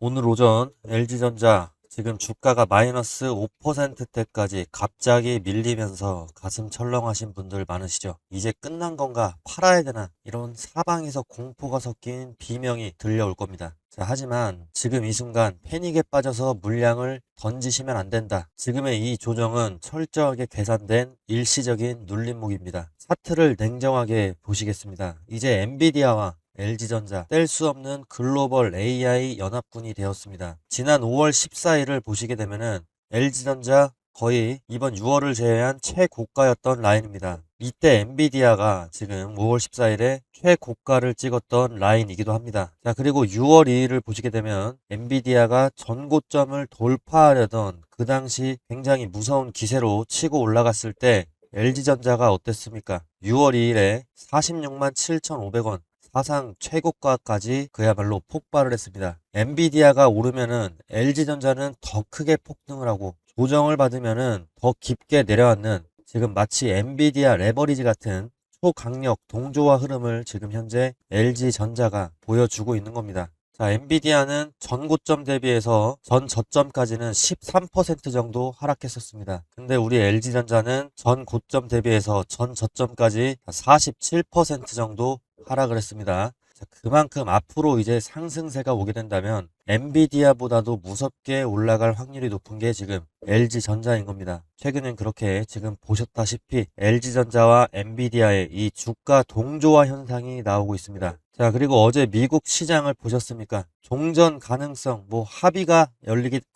오늘 오전 LG전자 지금 주가가 마이너스 5%대까지 갑자기 밀리면서 가슴 철렁하신 분들 많으시죠? 이제 끝난 건가? 팔아야 되나? 이런 사방에서 공포가 섞인 비명이 들려올 겁니다. 자, 하지만 지금 이 순간 패닉에 빠져서 물량을 던지시면 안 된다. 지금의 이 조정은 철저하게 계산된 일시적인 눌림목입니다. 차트를 냉정하게 보시겠습니다. 이제 엔비디아와 LG전자 뗄 수 없는 글로벌 AI 연합군이 되었습니다. 지난 5월 14일을 보시게 되면은 LG전자 거의 이번 6월을 제외한 최고가였던 라인입니다. 이때 엔비디아가 지금 5월 14일에 최고가를 찍었던 라인이기도 합니다. 자, 그리고 6월 2일을 보시게 되면 엔비디아가 전고점을 돌파하려던 그 당시 굉장히 무서운 기세로 치고 올라갔을 때 LG전자가 어땠습니까? 6월 2일에 46만 7,500원 사상 최고가까지 그야말로 폭발을 했습니다. 엔비디아가 오르면은 LG전자는 더 크게 폭등을 하고 조정을 받으면은 더 깊게 내려앉는 지금 마치 엔비디아 레버리지 같은 초강력 동조화 흐름을 지금 현재 LG전자가 보여주고 있는 겁니다. 자, 엔비디아는 전 고점 대비해서 전 저점까지는 13% 정도 하락했었습니다. 근데 우리 LG전자는 전 고점 대비해서 전 저점까지 47% 정도 하락을 했습니다. 자, 그만큼 앞으로 이제 상승세가 오게 된다면 엔비디아보다도 무섭게 올라갈 확률이 높은 게 지금 LG전자인 겁니다. 최근엔 그렇게 지금 보셨다시피 LG전자와 엔비디아의 이 주가 동조화 현상이 나오고 있습니다. 자, 그리고 어제 미국 시장을 보셨습니까? 종전 가능성, 합의가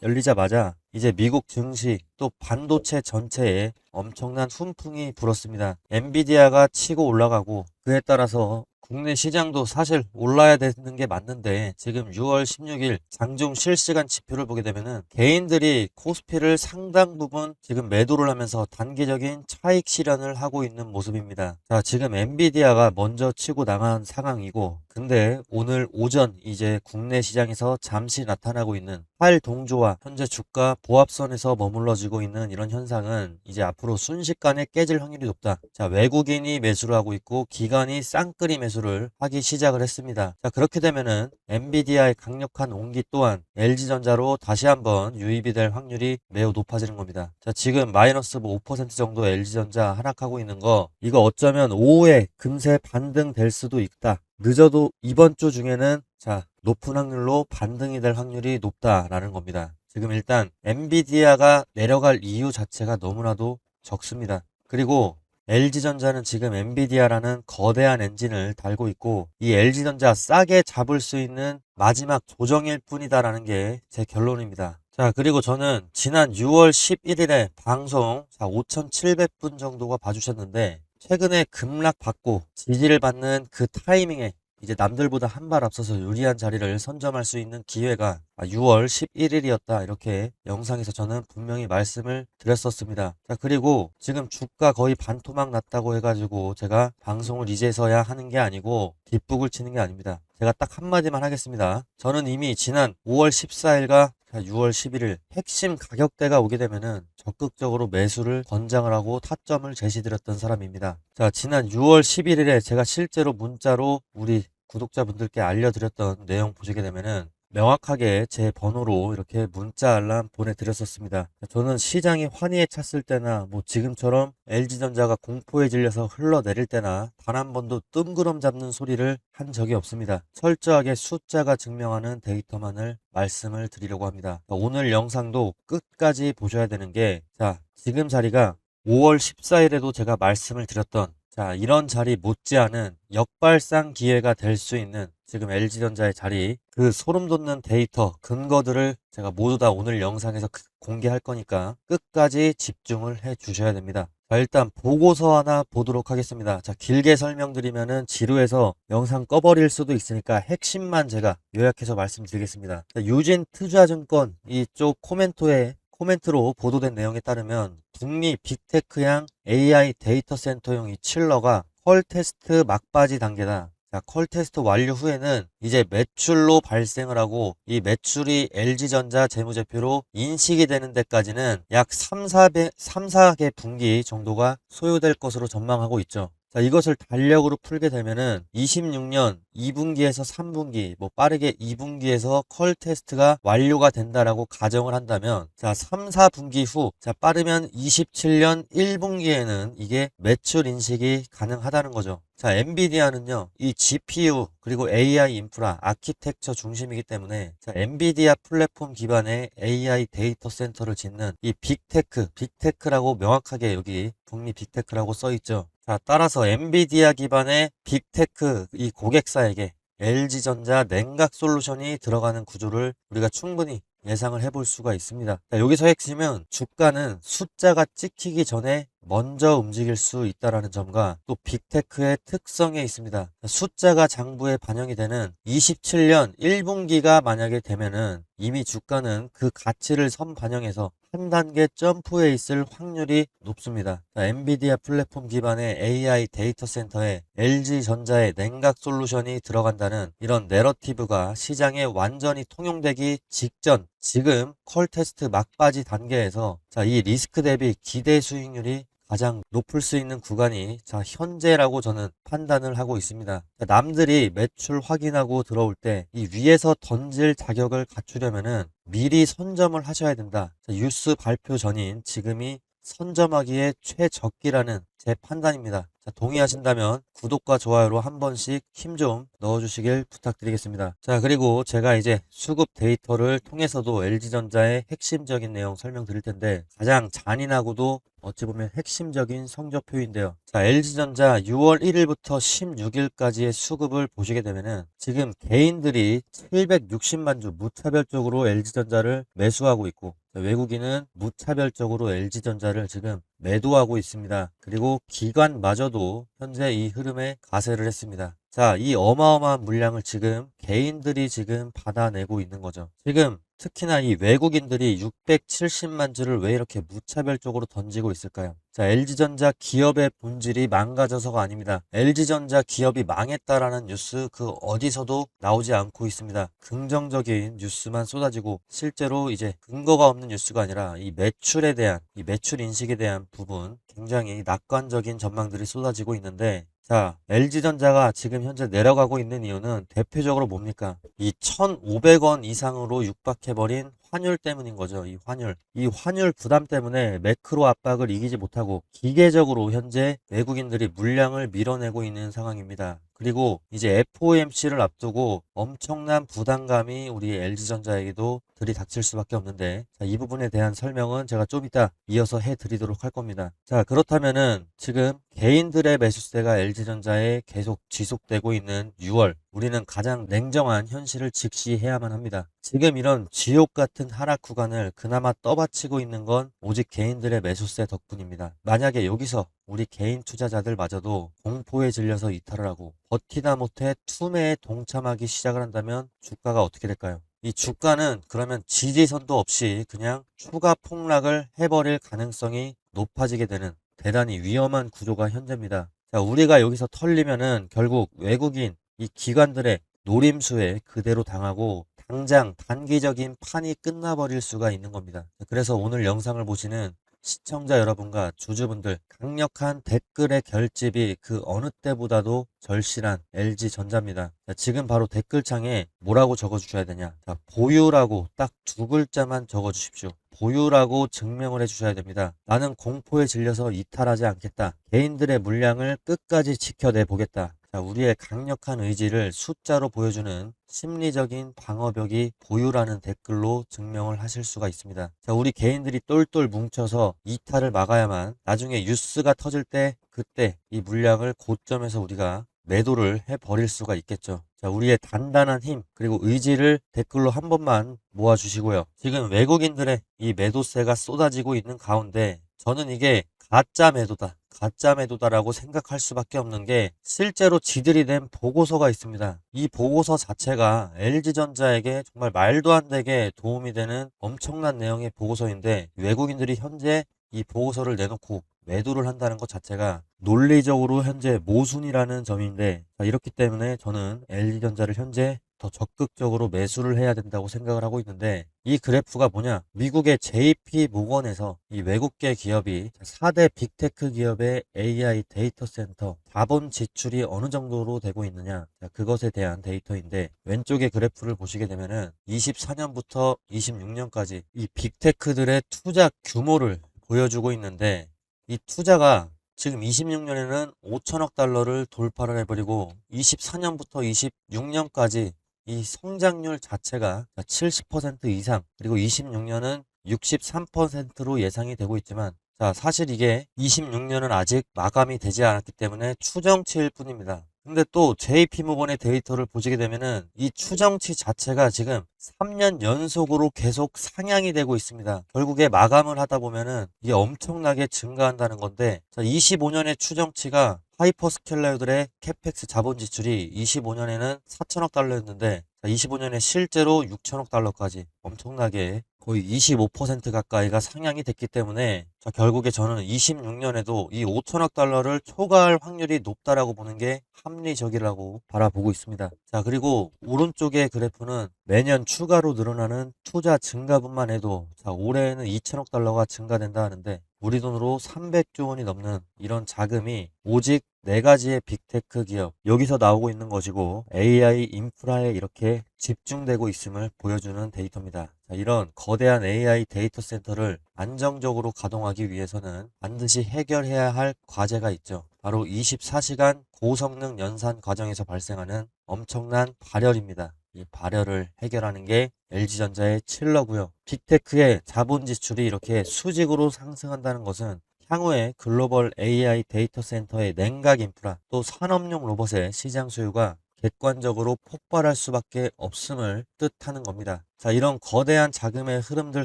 열리자마자 이제 미국 증시 또 반도체 전체에 엄청난 훈풍이 불었습니다. 엔비디아가 치고 올라가고 그에 따라서 국내 시장도 사실 올라야 되는 게 맞는데 지금 6월 16일 장중 실시간 지표를 보게 되면은 개인들이 코스피를 상당 부분 지금 매도를 하면서 단기적인 차익 실현을 하고 있는 모습입니다. 자, 지금 엔비디아가 먼저 치고 나간 상황이고 근데 오늘 오전 이제 국내 시장에서 잠시 나타나고 있는 팔동조와 현재 주가 보합선에서 머물러지고 있는 이런 현상은 이제 앞으로 순식간에 깨질 확률이 높다. 자, 외국인이 매수를 하고 있고 기관이 쌍끌이 매수를 하기 시작을 했습니다. 자, 그렇게 되면은 엔비디아의 강력한 온기 또한 LG전자로 다시 한번 유입이 될 확률이 매우 높아지는 겁니다. 자, 지금 마이너스 5% 정도 LG전자 하락하고 있는 거 이거 어쩌면 오후에 금세 반등될 수도 있다. 늦어도 이번 주 중에는 자, 높은 확률로 반등이 될 확률이 높다라는 겁니다. 지금 일단 엔비디아가 내려갈 이유 자체가 너무나도 적습니다. 그리고 LG전자는 지금 엔비디아라는 거대한 엔진을 달고 있고 이 LG전자 싸게 잡을 수 있는 마지막 조정일 뿐이다라는 게 제 결론입니다. 자, 그리고 저는 지난 6월 11일에 방송 5,700분 정도가 봐주셨는데 최근에 급락받고 지지를 받는 그 타이밍에 이제 남들보다 한 발 앞서서 유리한 자리를 선점할 수 있는 기회가 6월 11일이었다. 이렇게 영상에서 저는 분명히 말씀을 드렸었습니다. 자, 그리고 지금 주가 거의 반토막 났다고 해가지고 제가 방송을 이제서야 하는 게 아니고 뒷북을 치는 게 아닙니다. 제가 딱 한마디만 하겠습니다. 저는 이미 지난 5월 14일과 6월 11일 핵심 가격대가 오게 되면은 적극적으로 매수를 권장을 하고 타점을 제시드렸던 사람입니다. 자, 지난 6월 11일에 제가 실제로 문자로 우리 구독자분들께 알려드렸던 내용 보시게 되면은 명확하게 제 번호로 이렇게 문자 알람 보내드렸었습니다. 저는 시장이 환희에 찼을 때나 지금처럼 LG전자가 공포에 질려서 흘러내릴 때나 단 한 번도 뜬구름 잡는 소리를 한 적이 없습니다. 철저하게 숫자가 증명하는 데이터만을 말씀을 드리려고 합니다. 오늘 영상도 끝까지 보셔야 되는 게 자, 지금 자리가 5월 14일에도 제가 말씀을 드렸던 자, 이런 자리 못지않은 역발상 기회가 될 수 있는 지금 LG전자의 자리 그 소름 돋는 데이터 근거들을 제가 모두 다 오늘 영상에서 공개할 거니까 끝까지 집중을 해 주셔야 됩니다. 자, 일단 보고서 하나 보도록 하겠습니다. 자, 길게 설명드리면은 지루해서 영상 꺼버릴 수도 있으니까 핵심만 제가 요약해서 말씀드리겠습니다. 자, 유진 투자증권 이쪽 코멘트로 보도된 내용에 따르면 북미 빅테크향 AI 데이터 센터용 이 칠러가 퀄 테스트 막바지 단계다. 자, 퀄 테스트 완료 후에는 이제 매출로 발생을 하고 이 매출이 LG전자 재무제표로 인식이 되는 데까지는 약 3, 4개 분기 정도가 소요될 것으로 전망하고 있죠. 자, 이것을 달력으로 풀게 되면은 26년 2분기에서 3분기, 뭐 빠르게 2분기에서 컬 테스트가 완료가 된다라고 가정을 한다면, 자, 3, 4분기 후, 자, 빠르면 27년 1분기에는 이게 매출 인식이 가능하다는 거죠. 자, 엔비디아는요, 이 GPU, 그리고 AI 인프라, 아키텍처 중심이기 때문에, 자, 엔비디아 플랫폼 기반의 AI 데이터 센터를 짓는 이 빅테크라고 명확하게 여기 북미 빅테크라고 써 있죠. 자, 따라서 엔비디아 기반의 빅테크 이 고객사에게 LG전자 냉각 솔루션이 들어가는 구조를 우리가 충분히 예상을 해볼 수가 있습니다. 자, 여기서 핵심은 주가는 숫자가 찍히기 전에 먼저 움직일 수 있다는 점과 또 빅테크의 특성에 있습니다. 숫자가 장부에 반영이 되는 27년 1분기가 만약에 되면은 이미 주가는 그 가치를 선반영해서 한 단계 점프해 있을 확률이 높습니다. 자, 엔비디아 플랫폼 기반의 AI 데이터 센터에 LG전자의 냉각 솔루션이 들어간다는 이런 내러티브가 시장에 완전히 통용되기 직전, 지금 컬 테스트 막바지 단계에서, 자, 이 리스크 대비 기대 수익률이 가장 높을 수 있는 구간이, 자, 현재라고 저는 판단을 하고 있습니다. 자, 남들이 매출 확인하고 들어올 때 이 위에서 던질 자격을 갖추려면은 미리 선점을 하셔야 된다. 자, 뉴스 발표 전인 지금이 선점하기에 최적기라는 제 판단입니다. 자, 동의하신다면 구독과 좋아요로 한 번씩 힘 좀 넣어주시길 부탁드리겠습니다. 자, 그리고 제가 이제 수급 데이터를 통해서도 LG전자의 핵심적인 내용 설명드릴 텐데, 가장 잔인하고도 어찌 보면 핵심적인 성적표인데요. 자, LG전자 6월 1일부터 16일까지의 수급을 보시게 되면은 지금 개인들이 760만 주 무차별적으로 LG전자를 매수하고 있고, 외국인은 무차별적으로 LG전자를 지금 매도하고 있습니다. 그리고 기관마저도 현재 이 흐름에 가세를 했습니다. 자, 이 어마어마한 물량을 지금 개인들이 지금 받아내고 있는 거죠. 지금 특히나 이 외국인들이 670만 주를 왜 이렇게 무차별적으로 던지고 있을까요? 자, LG전자 기업의 본질이 망가져서가 아닙니다. LG전자 기업이 망했다라는 뉴스 그 어디서도 나오지 않고 있습니다. 긍정적인 뉴스만 쏟아지고, 실제로 이제 근거가 없는 뉴스가 아니라 이 매출에 대한, 이 매출 인식에 대한 부분, 굉장히 낙관적인 전망들이 쏟아지고 있는데, 자, LG전자가 지금 현재 내려가고 있는 이유는 대표적으로 뭡니까? 이 1,500원 이상으로 육박해버린 환율 때문인 거죠. 이 환율. 이 환율 부담 때문에 매크로 압박을 이기지 못하고 기계적으로 현재 외국인들이 물량을 밀어내고 있는 상황입니다. 그리고 이제 FOMC를 앞두고 엄청난 부담감이 우리 LG전자에게도 들이닥칠 수밖에 없는데, 자, 이 부분에 대한 설명은 제가 좀 이따 이어서 해드리도록 할 겁니다. 자, 그렇다면은 지금 개인들의 매수세가 LG전자에 계속 지속되고 있는 6월, 우리는 가장 냉정한 현실을 직시해야만 합니다. 지금 이런 지옥 같은 하락 구간을 그나마 떠받치고 있는 건 오직 개인들의 매수세 덕분입니다. 만약에 여기서 우리 개인 투자자들마저도 공포에 질려서 이탈을 하고 버티다 못해 투매에 동참하기 시작을 한다면 주가가 어떻게 될까요? 이 주가는 그러면 지지선도 없이 그냥 추가 폭락을 해버릴 가능성이 높아지게 되는 대단히 위험한 구조가 현재입니다. 자, 우리가 여기서 털리면은 결국 외국인 이 기관들의 노림수에 그대로 당하고 당장 단기적인 판이 끝나버릴 수가 있는 겁니다. 그래서 오늘 영상을 보시는 시청자 여러분과 주주분들, 강력한 댓글의 결집이 그 어느 때보다도 절실한 LG전자입니다. 자, 지금 바로 댓글창에 뭐라고 적어주셔야 되냐. 자, 보유라고 딱 두 글자만 적어주십시오. 보유라고 증명을 해주셔야 됩니다. 나는 공포에 질려서 이탈하지 않겠다. 개인들의 물량을 끝까지 지켜내 보겠다. 자, 우리의 강력한 의지를 숫자로 보여주는 심리적인 방어벽이 보유라는 댓글로 증명을 하실 수가 있습니다. 자, 우리 개인들이 똘똘 뭉쳐서 이탈을 막아야만 나중에 뉴스가 터질 때 그때 이 물량을 고점에서 우리가 매도를 해버릴 수가 있겠죠. 자, 우리의 단단한 힘 그리고 의지를 댓글로 한 번만 모아주시고요. 지금 외국인들의 이 매도세가 쏟아지고 있는 가운데 저는 이게 가짜 매도다. 가짜 매도다라고 생각할 수밖에 없는 게, 실제로 지들이 낸 보고서가 있습니다. 이 보고서 자체가 LG전자에게 정말 말도 안 되게 도움이 되는 엄청난 내용의 보고서인데, 외국인들이 현재 이 보고서를 내놓고 매도를 한다는 것 자체가 논리적으로 현재 모순이라는 점인데, 자, 이렇기 때문에 저는 LG전자를 현재 더 적극적으로 매수를 해야 된다고 생각을 하고 있는데, 이 그래프가 뭐냐? 미국의 JP 모건에서 이 외국계 기업이 4대 빅테크 기업의 AI 데이터 센터 자본 지출이 어느 정도로 되고 있느냐, 그것에 대한 데이터인데, 왼쪽의 그래프를 보시게 되면은 24년부터 26년까지 이 빅테크들의 투자 규모를 보여주고 있는데, 이 투자가 지금 26년에는 5천억 달러를 돌파를 해버리고 24년부터 26년까지 이 성장률 자체가 70% 이상, 그리고 26년은 63%로 예상이 되고 있지만, 자, 사실 이게 26년은 아직 마감이 되지 않았기 때문에 추정치일 뿐입니다. 근데 또 JP모건의 데이터를 보시게 되면은 이 추정치 자체가 지금 3년 연속으로 계속 상향이 되고 있습니다. 결국에 마감을 하다 보면은 이게 엄청나게 증가한다는 건데, 자, 25년의 추정치가 하이퍼스케일러들의 캐펙스 자본 지출이 25년에는 4천억 달러였는데, 25년에 실제로 6천억 달러까지 엄청나게 거의 25% 가까이가 상향이 됐기 때문에, 자, 결국에 저는 26년에도 이 5천억 달러를 초과할 확률이 높다라고 보는 게 합리적이라고 바라보고 있습니다. 자, 그리고 오른쪽의 그래프는 매년 추가로 늘어나는 투자 증가분만 해도, 자, 올해에는 2천억 달러가 증가된다 하는데, 우리 돈으로 300조 원이 넘는 이런 자금이 오직 4가지의 빅테크 기업, 여기서 나오고 있는 것이고 AI 인프라에 이렇게 집중되고 있음을 보여주는 데이터입니다. 자, 이런 거대한 AI 데이터 센터를 안정적으로 가동하기 위해서는 반드시 해결해야 할 과제가 있죠. 바로 24시간 고성능 연산 과정에서 발생하는 엄청난 발열입니다. 이 발열을 해결하는 게 LG전자의 칠러고요. 빅테크의 자본 지출이 이렇게 수직으로 상승한다는 것은 향후에 글로벌 AI 데이터 센터의 냉각 인프라, 또 산업용 로봇의 시장 수요가 객관적으로 폭발할 수밖에 없음을 뜻하는 겁니다. 자, 이런 거대한 자금의 흐름들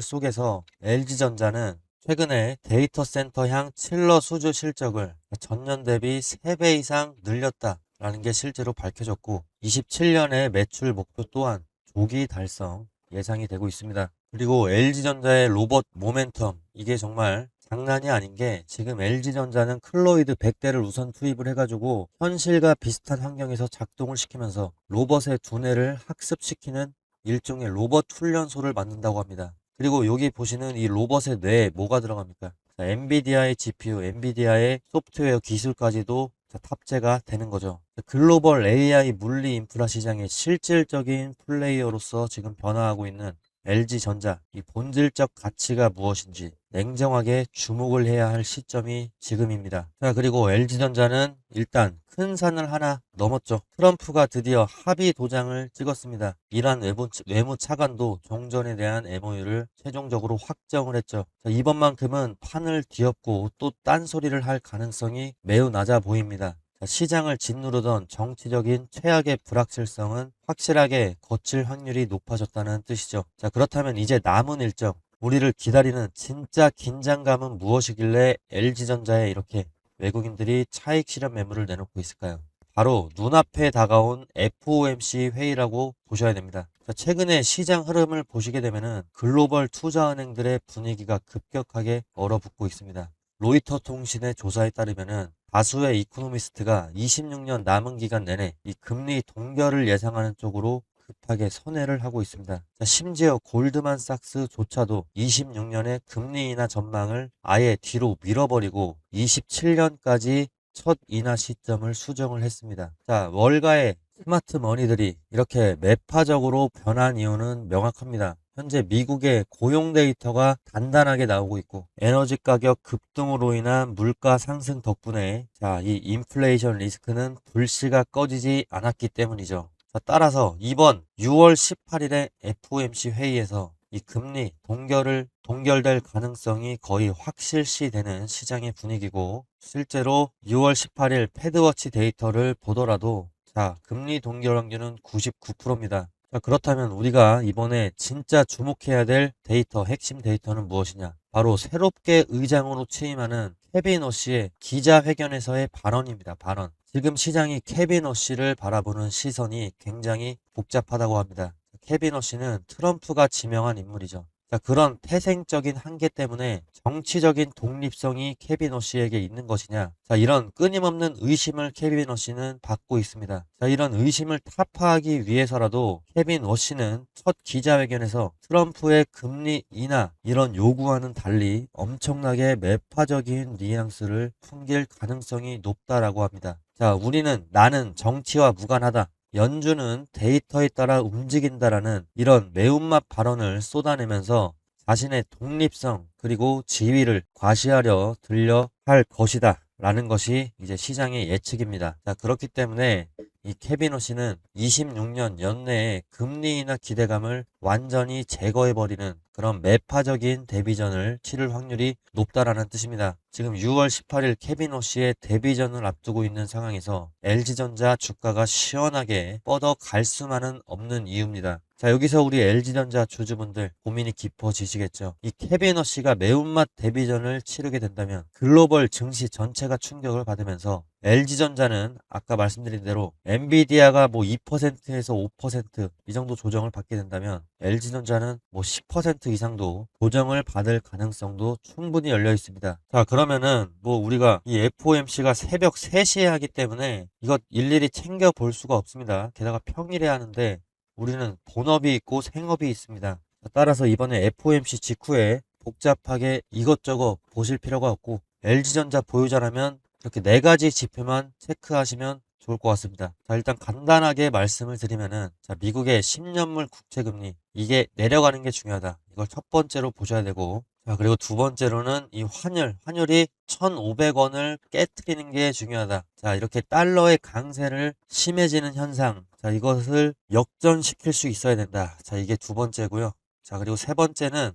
속에서 LG전자는 최근에 데이터 센터향 칠러 수주 실적을 전년 대비 3배 이상 늘렸다라는 게 실제로 밝혀졌고, 27년의 매출 목표 또한 조기 달성 예상이 되고 있습니다. 그리고 LG전자의 로봇 모멘텀, 이게 정말 장난이 아닌 게, 지금 LG전자는 클로이드 100대를 우선 투입을 해가지고 현실과 비슷한 환경에서 작동을 시키면서 로봇의 두뇌를 학습시키는 일종의 로봇 훈련소를 만든다고 합니다. 그리고 여기 보시는 이 로봇의 뇌에 뭐가 들어갑니까? 자, 엔비디아의 GPU, 엔비디아의 소프트웨어 기술까지도 탑재가 되는 거죠. 글로벌 AI 물리 인프라 시장의 실질적인 플레이어로서 지금 변화하고 있는 LG전자, 이 본질적 가치가 무엇인지 냉정하게 주목을 해야 할 시점이 지금입니다. 자, 그리고 LG전자는 일단 큰 산을 하나 넘었죠. 트럼프가 드디어 합의 도장을 찍었습니다. 이란 외무 차관도 종전에 대한 MOU를 최종적으로 확정을 했죠. 자, 이번만큼은 판을 뒤엎고 또 딴소리를 할 가능성이 매우 낮아 보입니다. 시장을 짓누르던 정치적인 최악의 불확실성은 확실하게 거칠 확률이 높아졌다는 뜻이죠. 자, 그렇다면 이제 남은 일정, 우리를 기다리는 진짜 긴장감은 무엇이길래 LG전자에 이렇게 외국인들이 차익 실현 매물을 내놓고 있을까요? 바로 눈앞에 다가온 FOMC 회의라고 보셔야 됩니다. 자, 최근에 시장 흐름을 보시게 되면은 글로벌 투자은행들의 분위기가 급격하게 얼어붙고 있습니다. 로이터 통신의 조사에 따르면은 다수의 이코노미스트가 26년 남은 기간 내내 이 금리 동결을 예상하는 쪽으로 급하게 선회를 하고 있습니다. 자, 심지어 골드만삭스조차도 26년의 금리 인하 전망을 아예 뒤로 밀어버리고 27년까지 첫 인하 시점을 수정을 했습니다. 자, 월가의 스마트 머니들이 이렇게 매파적으로 변한 이유는 명확합니다. 현재 미국의 고용 데이터가 단단하게 나오고 있고, 에너지 가격 급등으로 인한 물가 상승 덕분에 이 인플레이션 리스크는 불씨가 꺼지지 않았기 때문이죠. 자, 따라서 이번 6월 18일에 FOMC 회의에서 이 금리 동결될 가능성이 거의 확실시되는 시장의 분위기고, 실제로 6월 18일 패드워치 데이터를 보더라도 금리 동결 확률은 99%입니다. 자, 그렇다면 우리가 이번에 진짜 주목해야 될 데이터, 핵심 데이터는 무엇이냐? 바로 새롭게 의장으로 취임하는 케빈 어시의 기자회견에서의 발언입니다. 발언. 지금 시장이 케빈 어시를 바라보는 시선이 굉장히 복잡하다고 합니다. 케빈 어시는 트럼프가 지명한 인물이죠. 자, 그런 태생적인 한계 때문에 정치적인 독립성이 케빈 오씨에게 있는 것이냐? 자, 이런 끊임없는 의심을 케빈 오씨는 받고 있습니다. 자, 이런 의심을 타파하기 위해서라도 케빈 오씨는 첫 기자회견에서 트럼프의 금리 인하 이런 요구와는 달리 엄청나게 매파적인 뉘앙스를 풍길 가능성이 높다라고 합니다. 자, 우리는 나는 정치와 무관하다. 연준은 데이터에 따라 움직인다라는 이런 매운맛 발언을 쏟아내면서 자신의 독립성 그리고 지위를 과시하려 들려 할 것이다 라는 것이 이제 시장의 예측입니다. 자, 그렇기 때문에 이 케빈 오씨는 26년 연내에 금리 인하 기대감을 완전히 제거해버리는 그런 매파적인 데뷔전을 치를 확률이 높다라는 뜻입니다. 지금 6월 18일 케빈 오씨의 데뷔전을 앞두고 있는 상황에서 LG전자 주가가 시원하게 뻗어갈 수만은 없는 이유입니다. 자, 여기서 우리 LG전자 주주분들 고민이 깊어지시겠죠. 이 케빈 오씨가 매운맛 데뷔전을 치르게 된다면 글로벌 증시 전체가 충격을 받으면서 LG전자는 아까 말씀드린 대로 엔비디아가 뭐 2%에서 5%이 정도 조정을 받게 된다면 LG전자는 뭐 10% 이상도 조정을 받을 가능성도 충분히 열려 있습니다. 자, 그러면은 뭐 우리가 이 FOMC가 새벽 3시에 하기 때문에 이것 일일이 챙겨 볼 수가 없습니다. 게다가 평일에 하는데 우리는 본업이 있고 생업이 있습니다. 따라서 이번에 FOMC 직후에 복잡하게 이것저것 보실 필요가 없고 LG전자 보유자라면 이렇게 4가지 지표만 체크하시면 좋을 것 같습니다. 자, 일단 간단하게 말씀을 드리면은 자, 미국의 10년물 국채금리 이게 내려가는 게 중요하다. 이걸 첫 번째로 보셔야 되고 자, 그리고 두 번째로는 이 환율이 1,500원을 깨트리는 게 중요하다. 자, 이렇게 달러의 강세를 심해지는 현상. 자, 이것을 역전시킬 수 있어야 된다. 자, 이게 두 번째고요. 자, 그리고 세 번째는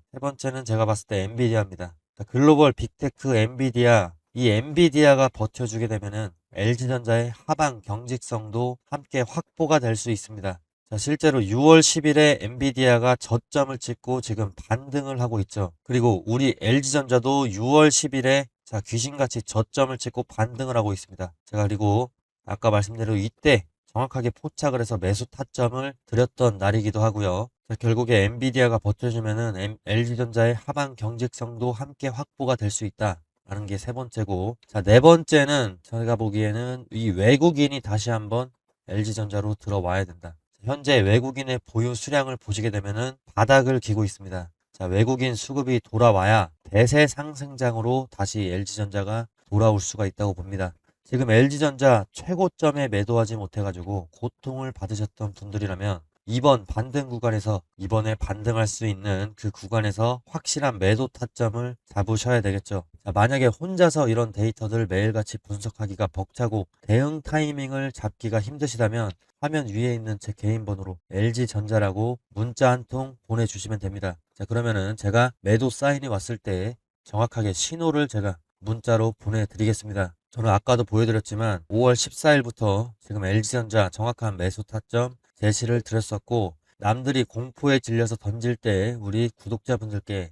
제가 봤을 때 엔비디아입니다. 자, 글로벌 빅테크 엔비디아 이 엔비디아가 버텨주게 되면은 LG전자의 하방 경직성도 함께 확보가 될 수 있습니다. 자, 실제로 6월 10일에 엔비디아가 저점을 찍고 지금 반등을 하고 있죠. 그리고 우리 LG전자도 6월 10일에 자, 귀신같이 저점을 찍고 반등을 하고 있습니다. 제가 그리고 아까 말씀대로 이때 정확하게 포착을 해서 매수 타점을 드렸던 날이기도 하고요. 자, 결국에 엔비디아가 버텨주면은 LG전자의 하방 경직성도 함께 확보가 될 수 있다. 라는 게 세 번째고 자, 네 번째는 제가 보기에는 이 외국인이 다시 한번 LG전자로 들어와야 된다. 현재 외국인의 보유 수량을 보시게 되면은 바닥을 기고 있습니다. 자, 외국인 수급이 돌아와야 대세 상승장으로 다시 LG전자가 돌아올 수가 있다고 봅니다. 지금 LG전자 최고점에 매도하지 못해가지고 고통을 받으셨던 분들이라면 이번 반등 구간에서 이번에 반등할 수 있는 그 구간에서 확실한 매도 타점을 잡으셔야 되겠죠. 자, 만약에 혼자서 이런 데이터들을 매일같이 분석하기가 벅차고 대응 타이밍을 잡기가 힘드시다면 화면 위에 있는 제 개인 번호로 LG전자라고 문자 한 통 보내주시면 됩니다. 자, 그러면은 제가 매도 사인이 왔을 때 정확하게 신호를 제가 문자로 보내드리겠습니다. 저는 아까도 보여드렸지만 5월 14일부터 지금 LG전자 정확한 매수 타점 제시를 드렸었고 남들이 공포에 질려서 던질 때 우리 구독자분들께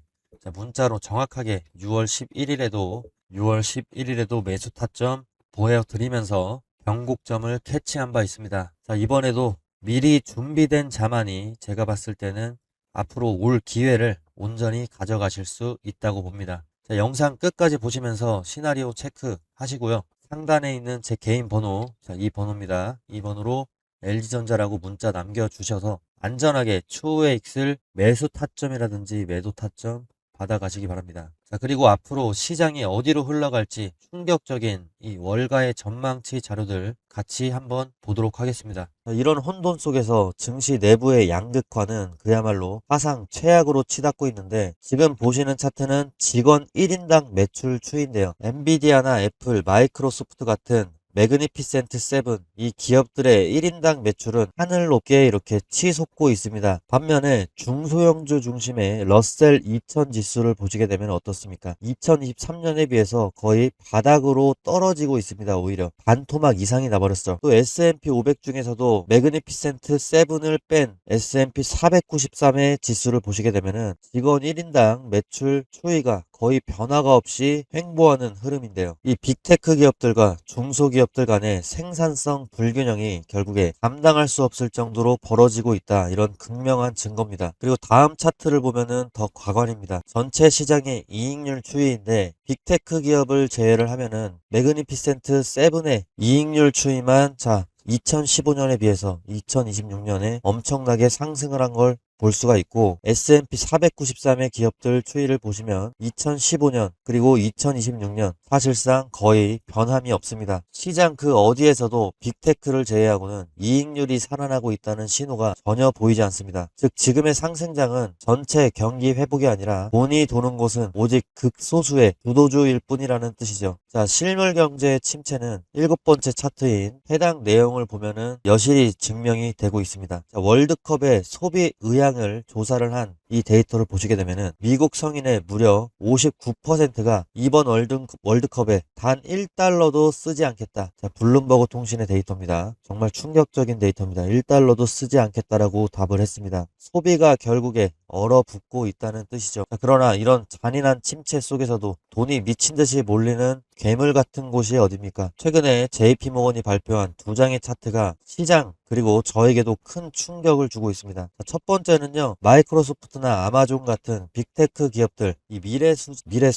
문자로 정확하게 6월 11일에도 매수 타점 보여드리면서 변곡점을 캐치한 바 있습니다. 자, 이번에도 미리 준비된 자만이 제가 봤을 때는 앞으로 올 기회를 온전히 가져가실 수 있다고 봅니다. 자, 영상 끝까지 보시면서 시나리오 체크하시고요. 상단에 있는 제 개인 번호, 자, 이 번호입니다. 이 번호로 LG전자라고 문자 남겨주셔서 안전하게 추후에 있을 매수 타점이라든지 매도 타점 받아가시기 바랍니다. 자, 그리고 앞으로 시장이 어디로 흘러갈지 충격적인 이 월가의 전망치 자료들 같이 한번 보도록 하겠습니다. 이런 혼돈 속에서 증시 내부의 양극화는 그야말로 사상 최악으로 치닫고 있는데 지금 보시는 차트는 직원 1인당 매출 추이인데요. 엔비디아나 애플, 마이크로소프트 같은 매그니피센트 세븐 이 기업들의 1인당 매출은 하늘 높게 이렇게 치솟고 있습니다. 반면에 중소형주 중심의 러셀 2000 지수를 보시게 되면 어떻습니까? 2023년에 비해서 거의 바닥으로 떨어지고 있습니다. 오히려 반토막 이상이 나버렸어. 또 S&P 500 중에서도 매그니피센트 7을 뺀 S&P 493의 지수를 보시게 되면은 직원 1인당 매출 추이가 거의 변화가 없이 횡보하는 흐름인데요. 이 빅테크 기업들과 중소기업들 간의 생산성 불균형이 결국에 감당할 수 없을 정도로 벌어지고 있다. 이런 극명한 증거입니다. 그리고 다음 차트를 보면은 더 과관입니다. 전체 시장의 이익률 추이인데 빅테크 기업을 제외를 하면은 매그니피센트 7의 이익률 추이만 2015년에 비해서 2026년에 엄청나게 상승을 한 걸 볼 수가 있고 S&P 493의 기업들 추이를 보시면 2015년 그리고 2026년 사실상 거의 변함이 없습니다. 시장 그 어디에서도 빅테크를 제외하고는 이익률이 살아나고 있다는 신호가 전혀 보이지 않습니다. 즉 지금의 상승장은 전체 경기 회복이 아니라 돈이 도는 곳은 오직 극소수의 주도주일 뿐이라는 뜻이죠. 실물 경제의 침체는 7번째 차트인 해당 내용을 보면은 여실히 증명이 되고 있습니다. 월드컵의 소비 의향을 조사를 한 이 데이터를 보시게 되면은 미국 성인의 무려 59%가 이번 월드컵에 단 1달러도 쓰지 않겠다. 블룸버그 통신의 데이터입니다. 정말 충격적인 데이터입니다. 1달러도 쓰지 않겠다라고 답을 했습니다. 소비가 결국에 얼어붙고 있다는 뜻이죠. 그러나 이런 잔인한 침체 속에서도 돈이 미친 듯이 몰리는 괴물 같은 곳이 어딥니까? 최근에 JP모건이 발표한 두 장의 차트가 시장 그리고 저에게도 큰 충격을 주고 있습니다. 첫 번째는요, 마이크로소프트나 아마존 같은 빅테크 기업들 이 미래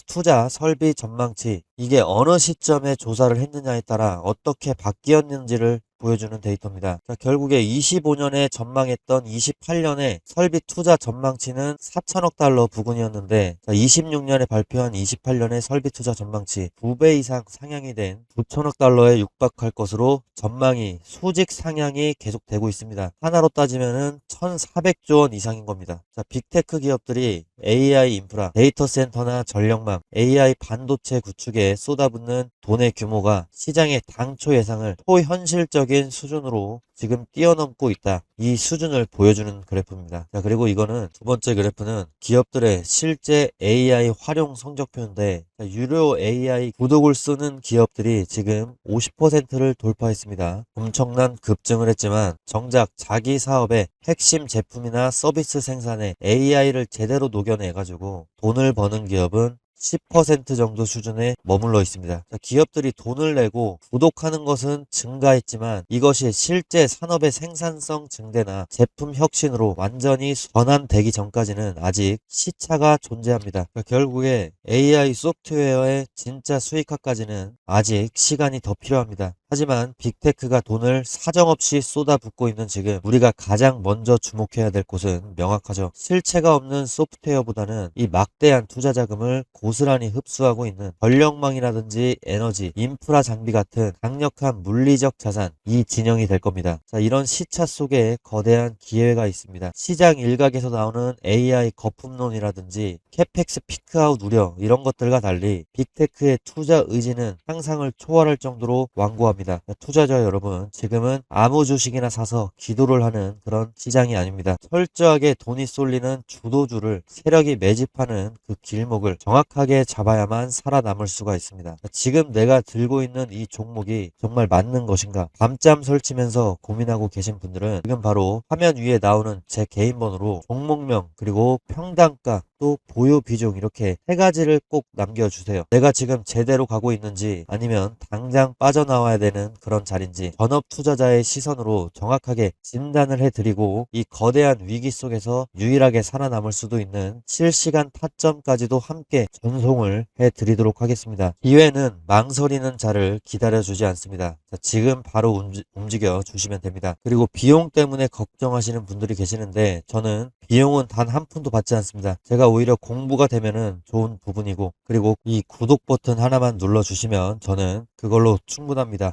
투자 설비 전망치 이게 어느 시점에 조사를 했느냐에 따라 어떻게 바뀌었는지를 보여주는 데이터입니다. 결국에 25년에 전망했던 28년의 설비 투자 전망치는 4천억 달러 부근이었는데 26년에 발표한 28년의 설비 투자 전망치 2배 이상 상향이 된 9천억 달러에 육박할 것으로 전망이 수직 상향이 계속되고 있습니다. 하나로 따지면은 1,400조 원 이상인 겁니다. 빅테크 기업들이 AI 인프라, 데이터 센터나 전력망, AI 반도체 구축에 쏟아붓는 돈의 규모가 시장의 당초 예상을 초현실적인 수준으로 지금 뛰어넘고 있다. 이 수준을 보여주는 그래프입니다. 그리고 이거는 두 번째 그래프는 기업들의 실제 AI 활용 성적표인데 유료 AI 구독을 쓰는 기업들이 지금 50%를 돌파했습니다. 엄청난 급증을 했지만 정작 자기 사업의 핵심 제품이나 서비스 생산에 AI를 제대로 녹여내가지고 돈을 버는 기업은 10% 정도 수준에 머물러 있습니다. 기업들이 돈을 내고 구독하는 것은 증가했지만 이것이 실제 산업의 생산성 증대나 제품 혁신으로 완전히 전환되기 전까지는 아직 시차가 존재합니다. 결국에 AI 소프트웨어의 진짜 수익화까지는 아직 시간이 더 필요합니다. 하지만 빅테크가 돈을 사정없이 쏟아붓고 있는 지금 우리가 가장 먼저 주목해야 될 곳은 명확하죠. 실체가 없는 소프트웨어보다는 이 막대한 투자 자금을 고스란히 흡수하고 있는 전력망이라든지 에너지, 인프라 장비 같은 강력한 물리적 자산 이 진영이 될 겁니다. 이런 시차 속에 거대한 기회가 있습니다. 시장 일각에서 나오는 AI 거품론이라든지 캐펙스 피크아웃 우려 이런 것들과 달리 빅테크의 투자 의지는 상상을 초월할 정도로 완고합니다. 투자자 여러분, 지금은 아무 주식이나 사서 기도를 하는 그런 시장이 아닙니다. 철저하게 돈이 쏠리는 주도주를 세력이 매집하는 그 길목을 정확하게 잡아야만 살아남을 수가 있습니다. 지금 내가 들고 있는 이 종목이 정말 맞는 것인가? 밤잠 설치면서 고민하고 계신 분들은 지금 바로 화면 위에 나오는 제 개인 번호로 종목명 그리고 평단가 또 보유 비중 이렇게 세 가지를 꼭 남겨주세요. 내가 지금 제대로 가고 있는지 아니면 당장 빠져나와야 되는 그런 자리인지 전업 투자자의 시선으로 정확하게 진단을 해드리고 이 거대한 위기 속에서 유일하게 살아남을 수도 있는 실시간 타점까지도 함께 전송을 해드리도록 하겠습니다. 기회는 망설이는 자를 기다려주지 않습니다. 지금 바로 움직여 주시면 됩니다. 그리고 비용 때문에 걱정하시는 분들이 계시는데 저는 비용은 단 한 푼도 받지 않습니다. 제가 오히려 공부가 되면은 좋은 부분이고 그리고 이 구독 버튼 하나만 눌러주시면 저는 그걸로 충분합니다.